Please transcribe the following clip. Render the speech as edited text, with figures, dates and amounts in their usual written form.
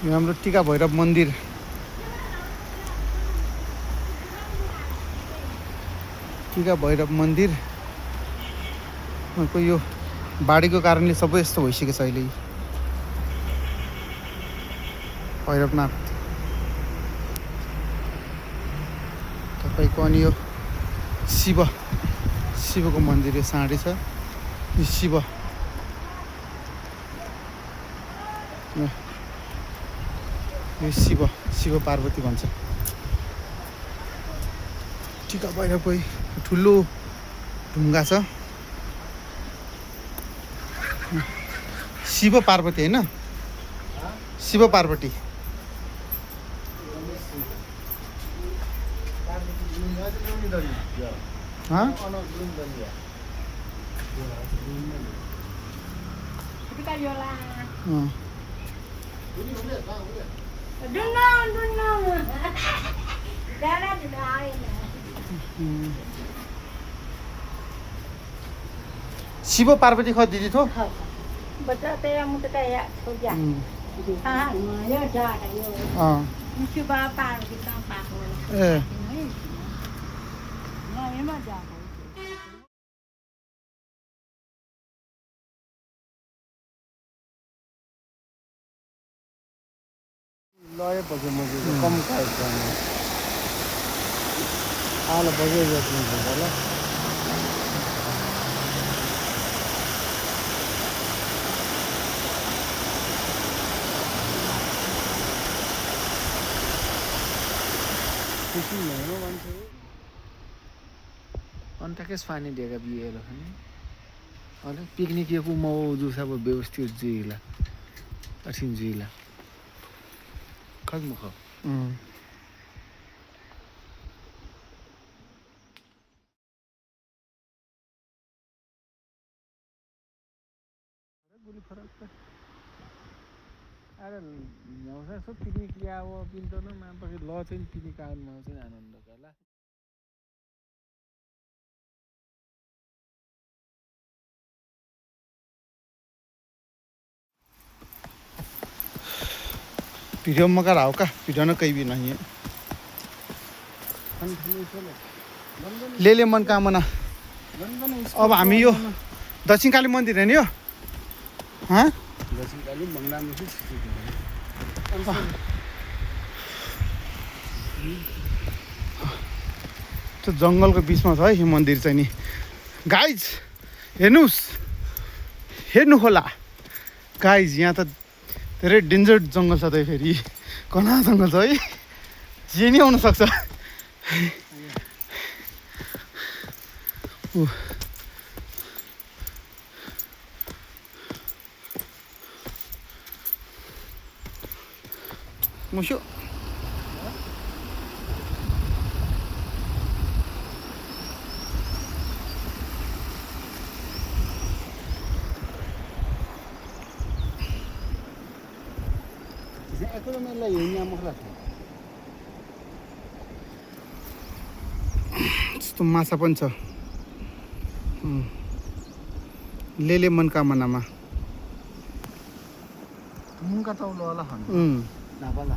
यो हाम्रो टिका भैरव मन्दिर को यो बाढीको कारणले सबै यस्तो भइसकेको छ अहिले भैरवनाथ तपाईँको अनि यो शिवको मन्दिर यो साँढे छ यो शिव पार्वती भन्छ टिका भैरवकै ठुलो ढुङ्गा छ शिव पार्वती होइन शिव पार्वती शिव पार्वती खो दिदी थो बच्चा तेरा मुझे क्या हो गया हाँ ये जा रही हो शिव पार्वती का पास हो ना ये मत जा लय बजे मुझे कम काट करना आला बजे जाते हैं बोला कुछ नहीं हो वन से अन्त पानी दिएका बिहेर खाने अनि पिकनिक यो मौजु सब व्यवस्थित जुइला अठिन जुइला खगमुख गुली फरक अरे ल्याउँछ सब पिकनिक ल्याव पिन्टो न मापछि ल चाहिँ पिकनिक आउनुमा चाहिँ आनन्द होला वीडियो मगर आओ का वीडियो ना कहीं भी नहीं है ले मनोकामना अब हामी यो दक्षिणकाली मन्दिर है नि यो हाँ दक्षिणकाली मङ्गलामा त्यो जङ्गलको बिचमा छ है यो मन्दिर चाहिँ नि गाइज हेर्नु होला गाइज यहाँ त धेरै डेन्जर जङ्गल छ त फेरि कना जङ्गल छ है जे नि आउन सक्छ मुसो यस्तो माछा पनि छ ले मनोकामनामा मुनका तौलो होला नापाला